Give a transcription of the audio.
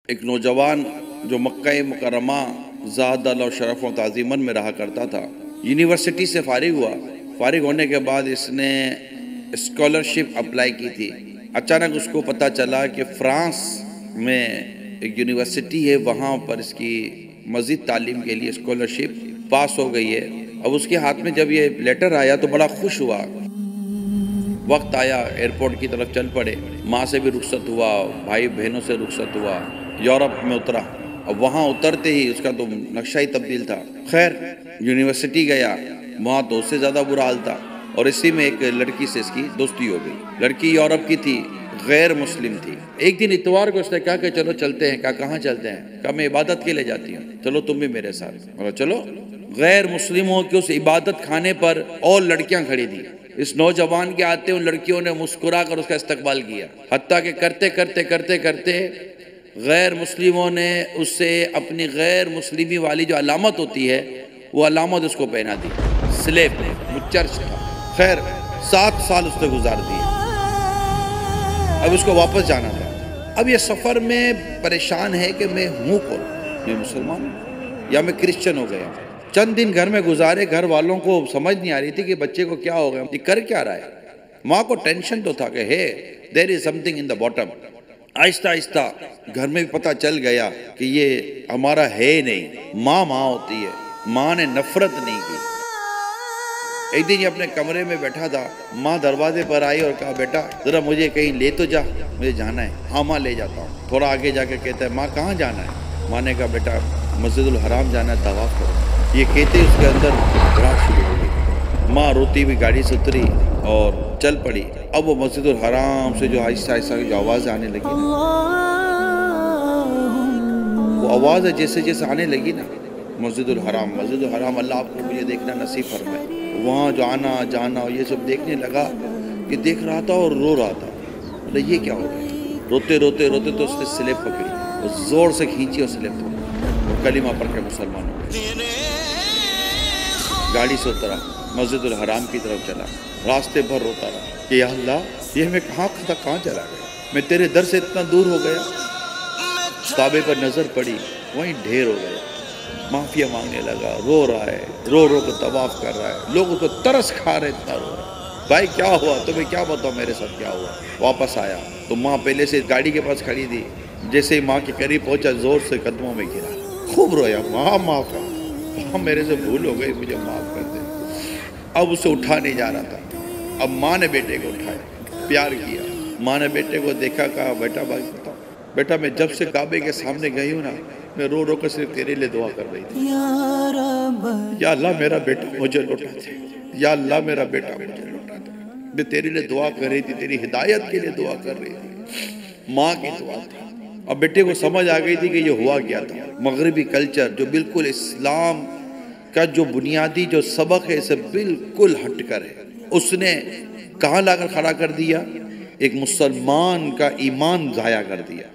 ایک نوجوان جو مکہ مکرمہ زاد اللہ شرف و تعظیمن میں رہا کرتا تھا، یونیورسٹی سے فارغ ہوا۔ فارغ ہونے کے بعد اس نے اسکالرشپ اپلائی کی تھی۔ اچانک اس کو پتہ چلا کہ فرانس میں ایک یونیورسٹی ہے، وہاں پر اس کی مزید تعلیم کے لیے اسکالرشپ پاس ہو گئی ہے۔ اب اس کے ہاتھ میں جب یہ لیٹر آیا تو بڑا خوش ہوا۔ وقت آیا، ایئرپورٹ کی طرف چل پڑے، ماں سے بھی رخصت ہوا، بھائی بہنوں سے رخصت ہوا، یورپ میں اترا۔ اب وہاں اترتے ہی اس کا تو نقشہ ہی تبدیل تھا۔ خیر یونیورسٹی گیا، وہاں تو اس سے زیادہ برا حال تھا، اور اسی میں ایک لڑکی سے اس کی دوستی ہو گئی۔ لڑکی یورپ کی تھی، غیر مسلم تھی۔ ایک دن اتوار کو اس نے کہا کہ چلو چلتے ہیں۔ کہا کہاں چلتے ہیں؟ کہا میں عبادت کے لیے جاتی ہوں، چلو تم بھی میرے ساتھ۔ بولا چلو۔ غیر مسلموں کے اس عبادت خانے پر اور لڑکیاں کھڑی تھیں۔ اس نوجوان کے آتے ان لڑکیوں نے مسکرا کر اس کا استقبال کیا، حتیٰ کہ کرتے کرتے غیر مسلموں نے اس سے اپنی غیر مسلمی والی جو علامت ہوتی ہے وہ علامت اس کو پہنا دی، سلیب، وہ چرچ تھا۔ خیر 7 سال اس نے گزار دیے۔ اب اس کو واپس جانا تھا۔ اب یہ سفر میں پریشان ہے کہ میں ہوں کون، میں مسلمان ہوں یا میں کرسچن ہو گیا۔ چند دن گھر میں گزارے، گھر والوں کو سمجھ نہیں آ رہی تھی کہ بچے کو کیا ہو گیا، یہ کر کیا رہا ہے۔ ماں کو ٹینشن تو تھا کہ ہے دیر از some thing in the bottom. آہستہ آہستہ گھر میں بھی پتہ چل گیا کہ یہ ہمارا ہے نہیں۔ ماں ہوتی ہے، ماں نے نفرت نہیں کی۔ ایک دن یہ اپنے کمرے میں بیٹھا تھا، ماں دروازے پر آئی اور کہا بیٹا ذرا مجھے کہیں لے تو جا، مجھے جانا ہے۔ ہاں ماں لے جاتا ہوں۔ تھوڑا آگے جا کے کہتا ہے ماں کہاں جانا ہے؟ ماں نے کہا بیٹا مسجد الحرام جانا ہے، طواف کرو۔ یہ کہتے اس کے اندر گھبراہٹ شروع ہو گئی۔ ماں روتی ہوئی گاڑی سے اتری اور چل پڑی۔ اب وہ مسجد الحرام سے جو آہستہ آہستہ جو آواز آنے لگی نا، وہ آواز جیسے جیسے آنے لگی نا، مسجد الحرام، اللہ آپ کو مجھے دیکھنا نصیب فرمائے۔ وہاں جو آنا جانا یہ سب دیکھنے لگا کہ دیکھ رہا تھا اور رو رہا تھا۔ بولے یہ کیا ہو گیا؟ روتے تو اس نے سلیب پکڑی، وہ زور سے کھینچی اور سلیب پکڑی، کلمہ پڑھ کے مسلمان ہو گئے۔ گاڑی سے اترا، مسجد الحرام کی طرف چلا، راستے بھر روتا رہا کہ یا اللہ یہ میں کہاں چلا گیا، میں تیرے در سے اتنا دور ہو گیا۔ کعبے پر نظر پڑی، وہیں ڈھیر ہو گیا۔ معافیہ مانگنے لگا، رو رہا ہے، رو کے طواف کر رہا ہے۔ لوگ اس کو ترس کھا رہے، اتنا رو رہا ہے۔ بھائی کیا ہوا؟ تمہیں کیا بتاؤ میرے ساتھ کیا ہوا؟ واپس آیا تو ماں پہلے سے گاڑی کے پاس کھڑی تھی۔ جیسے ہی ماں کے قریب پہنچا زور سے قدموں میں گرا، خوب رویا، ماں معاف کر، ماں میرے سے بھول ہو گئی، مجھے معاف کر دے۔ اب اسے اٹھا نہیں جا رہا تھا۔ اب ماں نے بیٹے کو اٹھایا، پیار کیا۔ ماں نے بیٹے کو دیکھا، کہا بیٹا بھائی بتاؤ بیٹا، میں جب سے کعبے کے سامنے گئی ہوں نا، میں رو کے صرف تیرے لیے دعا کر رہی تھی، یا اللہ میرا بیٹا مجھے لوٹا دے، یا اللہ میرا بیٹا مجھے لوٹا دے۔ میں تیرے لیے دعا کر رہی تھی، تیری ہدایت کے لیے دعا کر رہی تھی۔ ماں کی دعا تھی۔ اب بیٹے کو سمجھ آ گئی تھی کہ یہ ہوا کیا تھا۔ مغربی کلچر جو بالکل اسلام کا جو بنیادی جو سبق ہے اسے بالکل ہٹ کر ہے، اس نے کہاں لا کر کھڑا کر دیا؟ ایک مسلمان کا ایمان ضائع کر دیا۔